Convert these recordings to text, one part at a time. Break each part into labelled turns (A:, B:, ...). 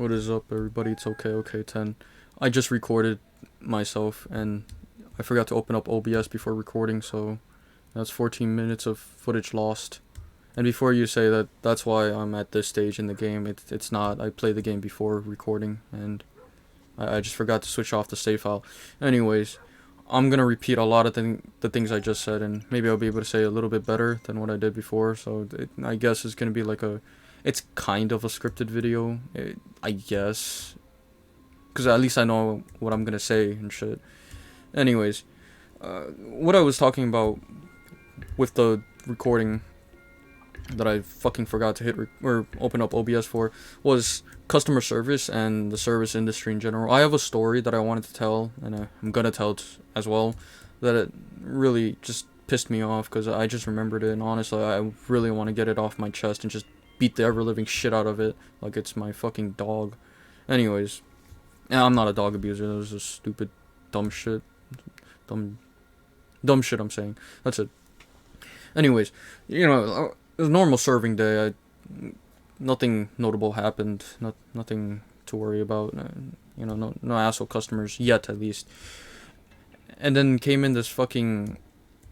A: What is up, everybody? It's okay, 10. I just recorded myself and I forgot to open up OBS before recording, so that's 14 minutes of footage lost. And before you say that, that's why I'm at this stage in the game. It's not. I played the game before recording, and I just forgot to switch off the save file. Anyways, I'm gonna repeat a lot of the things I just said, and maybe I'll be able to say a little bit better than what I did before. So I guess it's gonna be like it's kind of a scripted video, I guess, because at least I know what I'm gonna say and shit. Anyways, what I was talking about with the recording that I fucking forgot to hit or open up OBS for was customer service and the service industry in general. I have a story that I wanted to tell, and I'm gonna tell it as well, that it really just pissed me off because I just remembered it, and honestly, I really want to get it off my chest and just beat the ever-living shit out of it like it's my fucking dog. Anyways, I'm not a dog abuser. That was just stupid, dumb shit. Dumb shit I'm saying. That's it. Anyways, it was a normal serving day. Nothing notable happened. Nothing to worry about. No asshole customers yet, at least. And then came in this fucking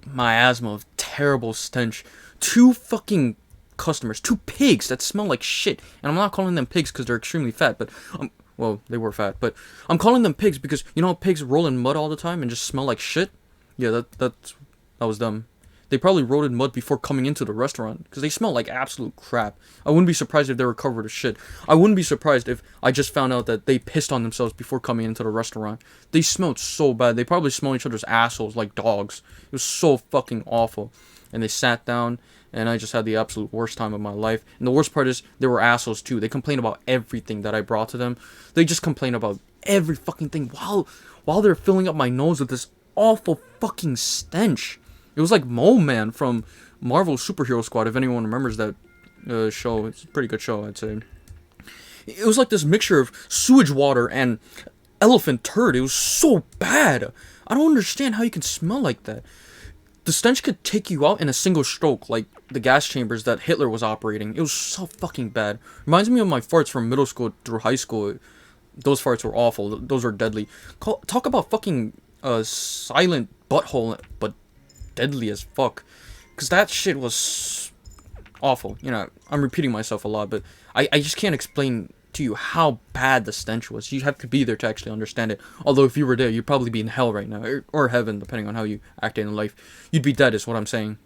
A: miasma of terrible stench. Two fucking customers, two pigs that smell like shit. And I'm not calling them pigs because they're extremely fat, but well, they were fat, but I'm calling them pigs because you know how pigs roll in mud all the time and just smell like shit? Yeah, that was them. They probably rolled in mud before coming into the restaurant because they smell like absolute crap. I wouldn't be surprised if they were covered with shit. I wouldn't be surprised if I just found out that they pissed on themselves before coming into the restaurant. They smelled so bad. They probably smell each other's assholes like dogs. It was so fucking awful. And they sat down, and I just had the absolute worst time of my life. And the worst part is, they were assholes too. They complained about everything that I brought to them. They just complained about every fucking thing while they're filling up my nose with this awful fucking stench. It was like Mole Man from Marvel Superhero Squad, if anyone remembers that show. It's a pretty good show, I'd say. It was like this mixture of sewage water and elephant turd. It was so bad. I don't understand how you can smell like that. The stench could take you out in a single stroke, like the gas chambers that Hitler was operating. It was so fucking bad. Reminds me of my farts from middle school through high school. Those farts were awful. Those were deadly. Talk about fucking silent butthole, but deadly as fuck. Because that shit was awful. I'm repeating myself a lot, but I just can't explain to you how bad the stench was. You have to be there to actually understand it. Although if you were there, you'd probably be in hell right now. Or heaven, depending on how you act in life. You'd be dead is what I'm saying.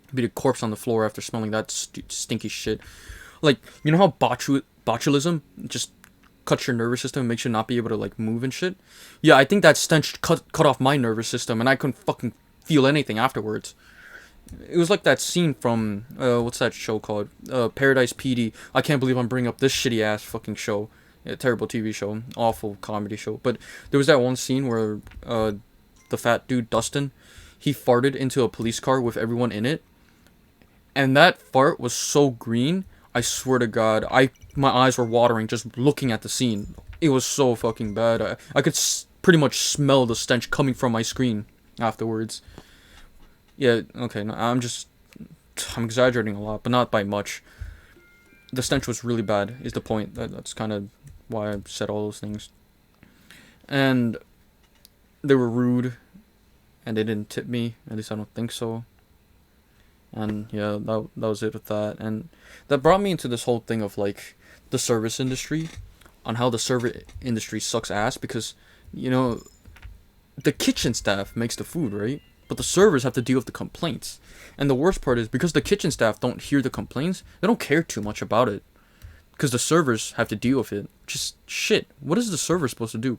A: You'd be a corpse on the floor after smelling that stinky shit. Like, you know how botulism just cuts your nervous system and makes you not be able to, like, move and shit? Yeah, I think that stench cut off my nervous system, and I couldn't fucking feel anything afterwards. It was like that scene from what's that show called? Paradise PD. I can't believe I'm bringing up this shitty ass fucking show. Terrible TV show, awful comedy show. But there was that one scene where the fat dude Dustin, he farted into a police car with everyone in it, and that fart was so green. I swear to God, my eyes were watering just looking at the scene. It was so fucking bad. I could pretty much smell the stench coming from my screen afterwards. Yeah, okay, no, I'm exaggerating a lot, but not by much. The stench was really bad, is the point. That's kind of why I said all those things. And they were rude, and they didn't tip me, at least I don't think so. And yeah, that was it with that. And that brought me into this whole thing of, like, the service industry, on how the service industry sucks ass, because, the kitchen staff makes the food, right? But the servers have to deal with the complaints. And the worst part is, because the kitchen staff don't hear the complaints, they don't care too much about it. Because the servers have to deal with it. Just shit. What is the server supposed to do?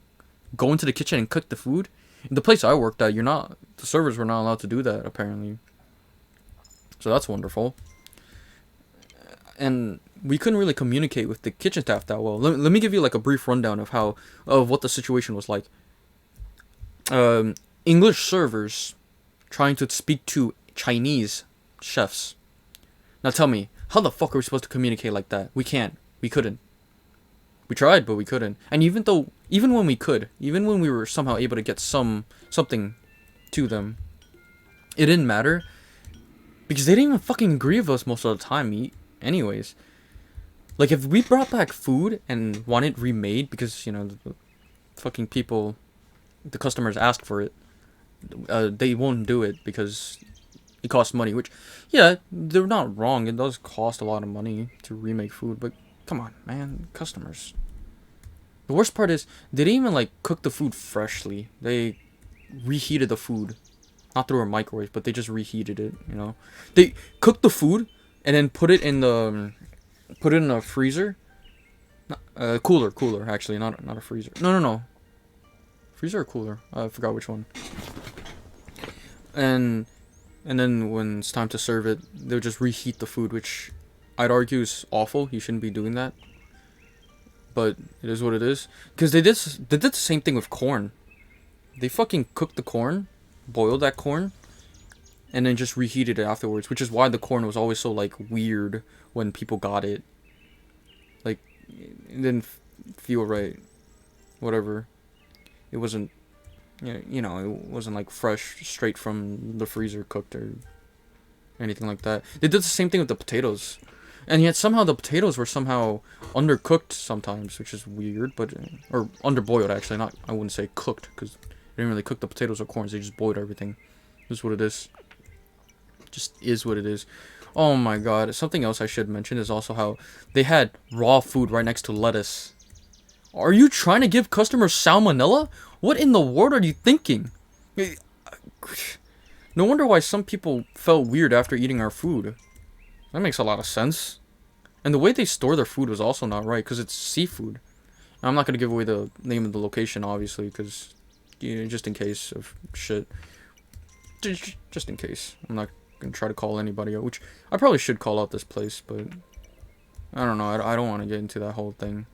A: Go into the kitchen and cook the food? In the place I worked at, the servers were not allowed to do that, apparently. So that's wonderful. And we couldn't really communicate with the kitchen staff that well. Let me give you like a brief rundown of what the situation was like. English servers trying to speak to Chinese chefs. Now tell me, how the fuck are we supposed to communicate like that? We can't. We couldn't. We tried, but we couldn't. And even when we were somehow able to get something to them, it didn't matter. Because they didn't even fucking agree with us most of the time, anyways. Like, if we brought back food and want it remade because, the fucking people, the customers ask for it, they won't do it because it costs money, which, yeah, they're not wrong. It does cost a lot of money to remake food, but come on, man, customers. The worst part is, they didn't even, like, cook the food freshly. They reheated the food. Not through a microwave, but they just reheated it, They cooked the food and then put it in a freezer. Cooler, actually, not a freezer. No. Freezer or cooler? I forgot which one. And then when it's time to serve it, they'll just reheat the food, which I'd argue is awful. You shouldn't be doing that. But it is what it is. Because they did the same thing with corn. They fucking cooked the corn, boiled that corn, and then just reheated it afterwards, which is why the corn was always so, like, weird when people got it. Like, it didn't feel right. Whatever. It wasn't, it wasn't, like, fresh, straight from the freezer cooked or anything like that. They did the same thing with the potatoes. And yet somehow the potatoes were somehow undercooked sometimes, which is weird, but, or underboiled, actually. I wouldn't say cooked, because they didn't really cook the potatoes or corns, they just boiled everything. This is what it is. Just is what it is. Oh my god. Something else I should mention is also how they had raw food right next to lettuce. Are you trying to give customers salmonella? What in the world are you thinking? No wonder why some people felt weird after eating our food. That makes a lot of sense. And the way they store their food was also not right, because it's seafood. I'm not going to give away the name of the location, obviously, because, just in case of shit. Just in case. I'm not going to try to call anybody out, which I probably should call out this place, but I don't know. I don't want to get into that whole thing.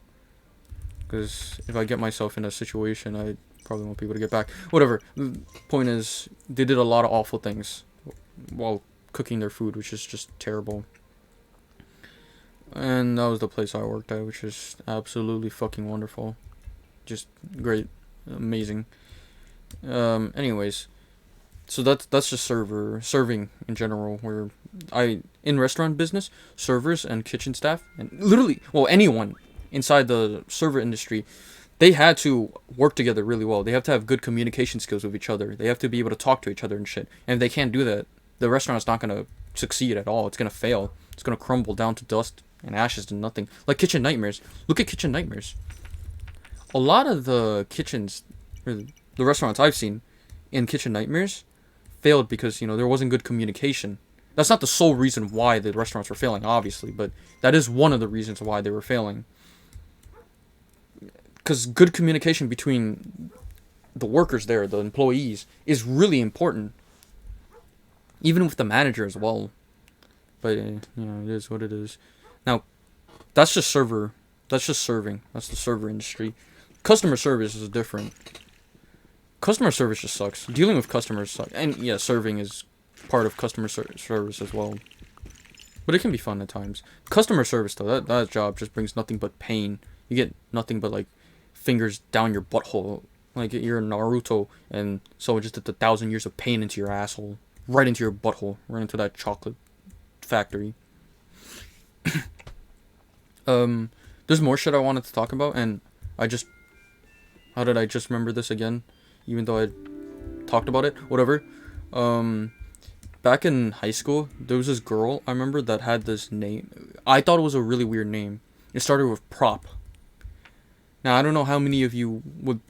A: Because if I get myself in a situation, I probably want people to get back. Whatever. The point is, they did a lot of awful things while cooking their food, which is just terrible. And that was the place I worked at, which is absolutely fucking wonderful. Just great. Amazing. Anyways. So that's just serving in general, where in restaurant business, servers and kitchen staff, and literally, well, anyone inside the server industry, they had to work together really well. They have to have good communication skills with each other. They have to be able to talk to each other and shit. And if they can't do that, the restaurant's not going to succeed at all. It's going to fail. It's going to crumble down to dust and ashes to nothing. Like Kitchen Nightmares. Look at Kitchen Nightmares. A lot of the kitchens, or the restaurants I've seen in Kitchen Nightmares, failed because, there wasn't good communication. That's not the sole reason why the restaurants were failing, obviously, but that is one of the reasons why they were failing. Because good communication between the workers there, the employees, is really important. Even with the manager as well. But, it is what it is. Now, that's just serving. That's the server industry. Customer service is different. Customer service just sucks. Dealing with customers sucks. And, yeah, serving is part of customer service as well. But it can be fun at times. Customer service, though, that job just brings nothing but pain. You get nothing but, like, fingers down your butthole. Like, you're Naruto, and someone just did 1,000 years of pain into your asshole. Right into your butthole. Right into that chocolate factory. There's more shit I wanted to talk about, and how did I just remember this again? Even though I talked about it? Whatever. Back in high school, there was this girl, I remember, that had this name. I thought it was a really weird name. It started with Prop. Now, I don't know how many of you would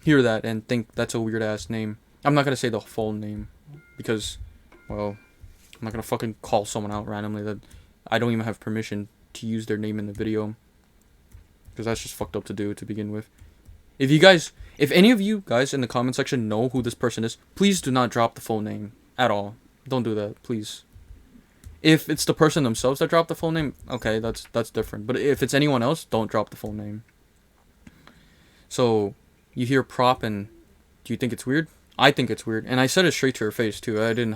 A: hear that and think that's a weird-ass name. I'm not going to say the full name, because, well, I'm not going to fucking call someone out randomly that I don't even have permission to use their name in the video. Because that's just fucked up to do to begin with. If any of you guys in the comment section know who this person is, please do not drop the full name at all. Don't do that, please. If it's the person themselves that dropped the full name, okay, that's different. But if it's anyone else, don't drop the full name. So, you hear Prop, and do you think it's weird? I think it's weird, and I said it straight to her face too. I didn't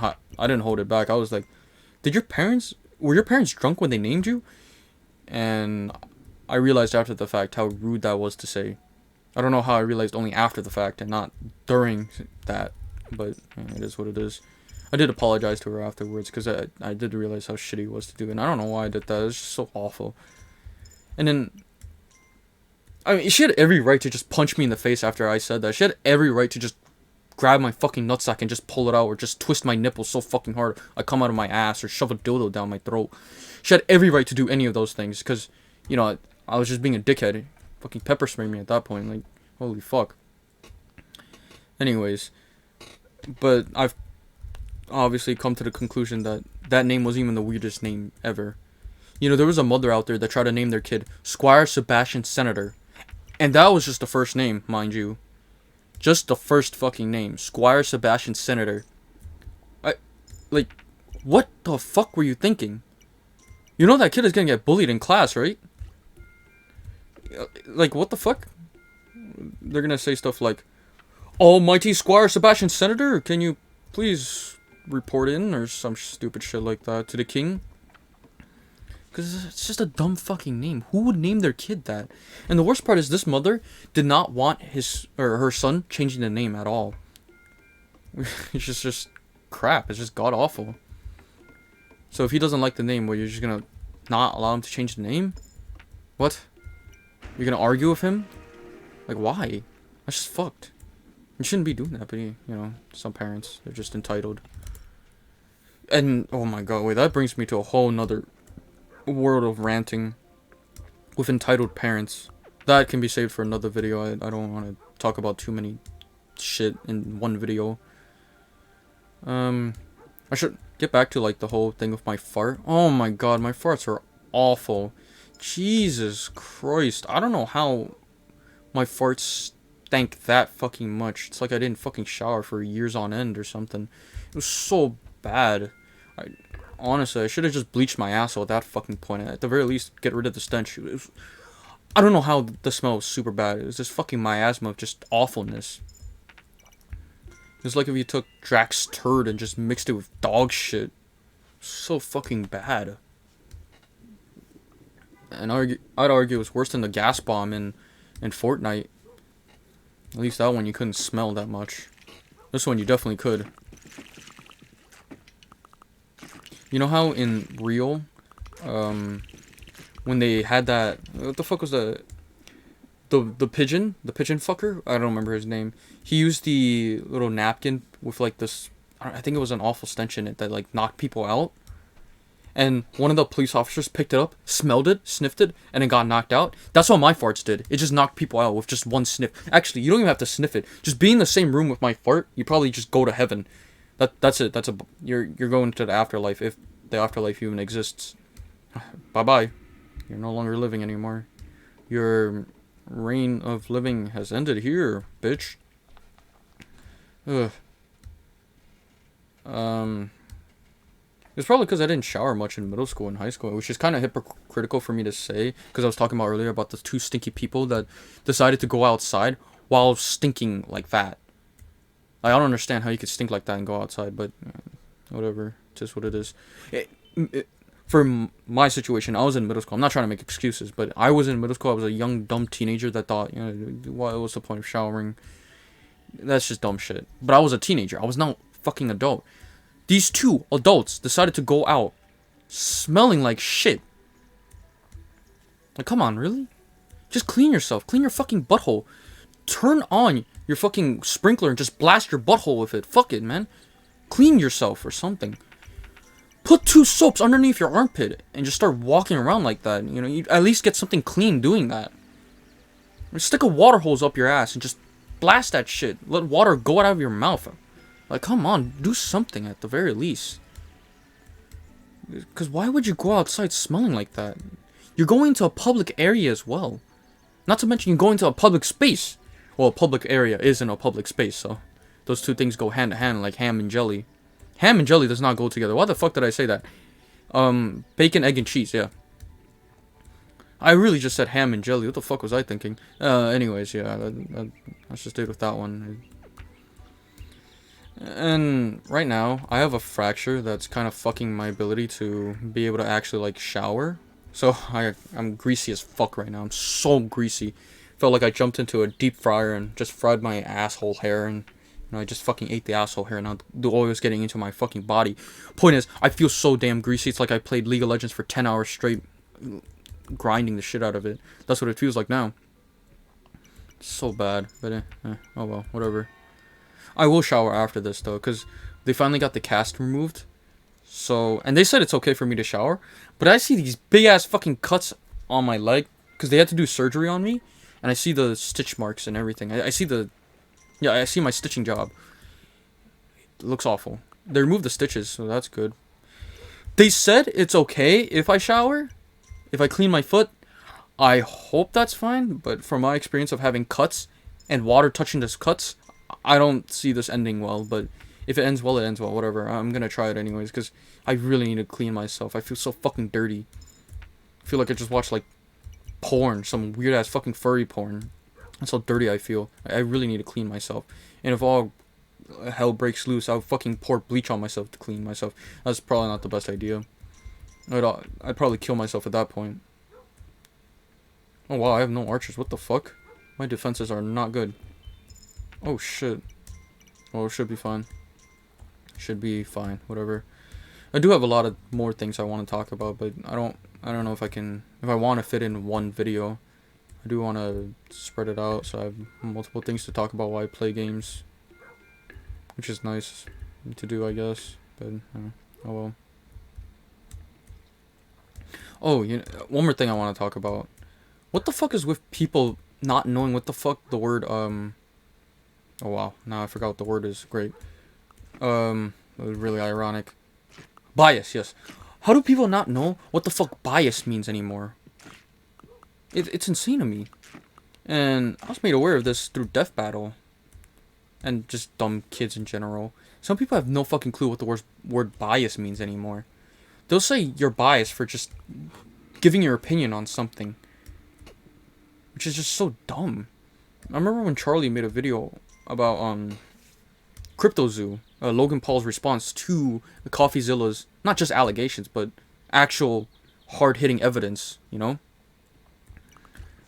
A: hold it back. I was like, were your parents drunk when they named you? And I realized after the fact how rude that was to say. I don't know how I realized only after the fact and not during that, but it is what it is. I did apologize to her afterwards because I did realize how shitty it was to do, and I don't know why I did that. It's just so awful. And then, I mean, she had every right to just punch me in the face after I said that. She had every right to just grab my fucking nutsack and just pull it out, or just twist my nipples so fucking hard I come out of my ass, or shove a dildo down my throat. She had every right to do any of those things, because, you know, I was just being a dickhead. Fucking pepper spray me at that point, like, holy fuck. Anyways, but I've obviously come to the conclusion that that name wasn't even the weirdest name ever. You know, there was a mother out there that tried to name their kid Squire Sebastian Senator. And that was just the first name, mind you. Just the first fucking name. Squire Sebastian Senator. Like, what the fuck were you thinking? You know that kid is gonna get bullied in class, right? Like, what the fuck? They're gonna say stuff like, Almighty Squire Sebastian Senator, can you please report in? Or some stupid shit like that to the king. Because it's just a dumb fucking name. Who would name their kid that? And the worst part is this mother did not want his or her son changing the name at all. It's just crap. It's just god awful. So if he doesn't like the name, well, you're just gonna not allow him to change the name? What? You're gonna argue with him? Like, why? That's just fucked. You shouldn't be doing that, but you know, some parents, they're just entitled. And, oh my god, wait, that brings me to a whole nother world of ranting with entitled parents. That can be saved for another video. I don't want to talk about too many shit in one video. I should get back to like the whole thing with my fart. Oh my god, my farts are awful. Jesus Christ. I don't know how my farts stank that fucking much. It's like I didn't fucking shower for years on end or something. It was so bad. Honestly, I should have just bleached my asshole at that fucking point. At the very least, get rid of the stench. I don't know how the smell was super bad. It was just fucking miasma of just awfulness. It's like if you took Drax's turd and just mixed it with dog shit. So fucking bad. And I'd argue it was worse than the gas bomb in Fortnite. At least that one you couldn't smell that much. This one you definitely could. You know how in Real, when they had that, what the fuck was the pigeon fucker? I don't remember his name. He used the little napkin with like this, I think it was an awful stench in it that like knocked people out. And one of the police officers picked it up, smelled it, sniffed it, and it got knocked out. That's what my farts did. It just knocked people out with just one sniff. Actually, you don't even have to sniff it. Just be in the same room with my fart, you probably just go to heaven. That's it. You're going to the afterlife, if the afterlife even exists. Bye-bye. You're no longer living anymore. Your reign of living has ended here, bitch. Ugh. It's probably because I didn't shower much in middle school and high school, which is kind of hypocritical for me to say, because I was talking about earlier about the two stinky people that decided to go outside while stinking like that. I don't understand how you could stink like that and go outside, but whatever. It's just what it is. For my situation, I was in middle school. I'm not trying to make excuses, but I was in middle school. I was a young, dumb teenager that thought, you know, what was the point of showering? That's just dumb shit. But I was a teenager. I was not fucking adult. These two adults decided to go out smelling like shit. Like, come on, really? Just clean yourself. Clean your fucking butthole. Turn on your fucking sprinkler and just blast your butthole with it. Fuck it, man. Clean yourself or something. Put 2 soaps underneath your armpit and just start walking around like that. You know, you at least get something clean doing that. Or stick a water hose up your ass and just blast that shit. Let water go out of your mouth. Like, come on, do something at the very least. Because why would you go outside smelling like that? You're going to a public area as well. Not to mention you're going to a public space. Well, a public area isn't a public space, so those two things go hand to hand like ham and jelly. Ham and jelly does not go together. Why the fuck did I say that? Bacon, egg, and cheese, yeah. I really just said ham and jelly. What the fuck was I thinking? Anyways, yeah, let's just stay with that one. And right now, I have a fracture that's kind of fucking my ability to be able to actually, like, shower. So, I'm greasy as fuck right now. I'm so greasy. Felt like I jumped into a deep fryer and just fried my asshole hair, and you know, I just fucking ate the asshole hair, and now the oil is getting into my fucking body. Point is, I feel so damn greasy. It's like I played League of Legends for 10 hours straight. grinding the shit out of it. That's what it feels like now. It's so bad, but oh well, whatever. I will shower after this though, because they finally got the cast removed. So, and they said it's okay for me to shower, but I see these big ass fucking cuts on my leg because they had to do surgery on me, and I see the stitch marks and everything. I see the, yeah, I see my stitching job. It looks awful. They removed the stitches, so that's good. They said it's okay if I shower, if I clean my foot. I hope that's fine, but from my experience of having cuts and water touching those cuts, I don't see this ending well. But if it ends well, it ends well, whatever. I'm gonna try it anyways, because I really need to clean myself. I feel so fucking dirty. I feel like I just watched, like, porn, some weird-ass fucking furry porn. That's how dirty I feel. I really need to clean myself. And if all hell breaks loose, I'll fucking pour bleach on myself to clean myself. That's probably not the best idea. I'd probably kill myself at that point. Oh wow, I have no archers. What the fuck? My defenses are not good. Oh shit. Well, it should be fine. Should be fine. Whatever. I do have a lot of more things I want to talk about, but I don't know if I want to fit in one video. I do want to spread it out, so I have multiple things to talk about while I play games, which is nice to do, I guess. But oh well. Oh, one more thing I want to talk about. What the fuck is with people not knowing what the fuck the word oh wow, now I forgot what the word is. Great. It was really ironic. Bias, yes. How do people not know what the fuck bias means anymore? It's insane to me. And I was made aware of this through Death Battle. And just dumb kids in general. Some people have no fucking clue what the word bias means anymore. They'll say you're biased for just giving your opinion on something, which is just so dumb. I remember when Charlie made a video about CryptoZoo, Logan Paul's response to the CoffeeZilla's not just allegations, but actual hard-hitting evidence, you know?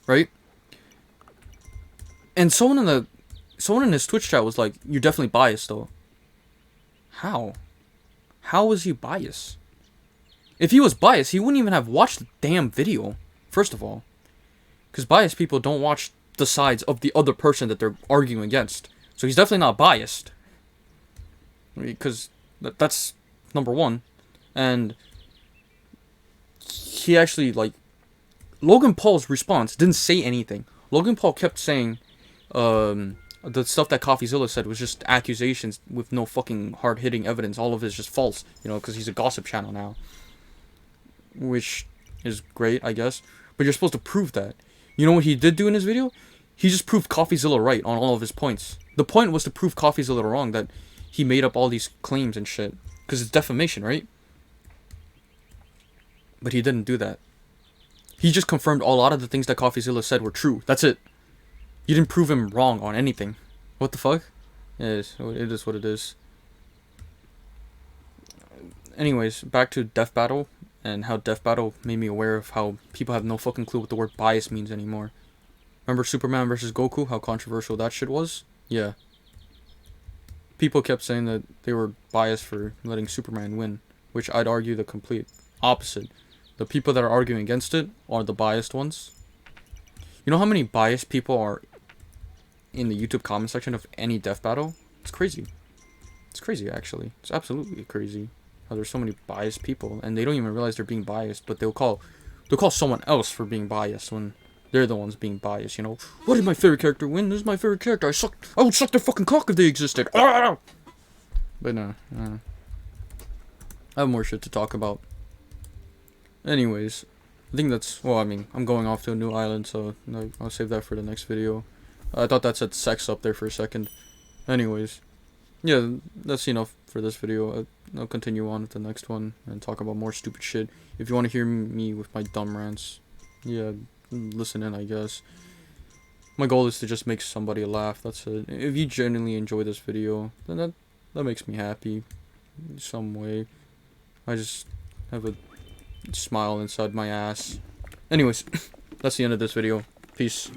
A: Right? And someone in his Twitch chat was like, "You're definitely biased, though." How? How was he biased? If he was biased, he wouldn't even have watched the damn video, first of all. Because biased people don't watch the sides of the other person that they're arguing against. So he's definitely not biased. Because that's number one. And he actually, like, Logan Paul's response didn't say anything. Logan Paul kept saying the stuff that CoffeeZilla said was just accusations with no fucking hard-hitting evidence. All of it is just false, you know, because he's a gossip channel now. Which is great, I guess. But you're supposed to prove that. You know what he did do in his video? He just proved CoffeeZilla right on all of his points. The point was to prove CoffeeZilla wrong, that he made up all these claims and shit. Because it's defamation, right? But he didn't do that. He just confirmed a lot of the things that CoffeeZilla said were true. That's it. You didn't prove him wrong on anything. What the fuck? It is what it is. Anyways, back to Death Battle. And how Death Battle made me aware of how people have no fucking clue what the word bias means anymore. Remember Superman versus Goku? How controversial that shit was? Yeah. People kept saying that they were biased for letting Superman win. Which I'd argue the complete opposite. The people that are arguing against it are the biased ones. You know how many biased people are in the YouTube comment section of any Death Battle? It's crazy. It's crazy, actually. It's absolutely crazy. How there's so many biased people, and they don't even realize they're being biased, but they'll call someone else for being biased when they're the ones being biased, you know? What did my favorite character win? This is my favorite character. I would suck their fucking cock if they existed. Ah! But no. I have more shit to talk about. Anyways, I think that's, well, I mean, I'm going off to a new island, so I'll save that for the next video. I thought that said sex up there for a second. Anyways, yeah, that's enough for this video. I'll continue on with the next one and talk about more stupid shit. If you want to hear me with my dumb rants, yeah, listen in, I guess. My goal is to just make somebody laugh, that's it. If you genuinely enjoy this video, then that makes me happy in some way. I just have a smile inside my ass. Anyways, that's the end of this video. Peace.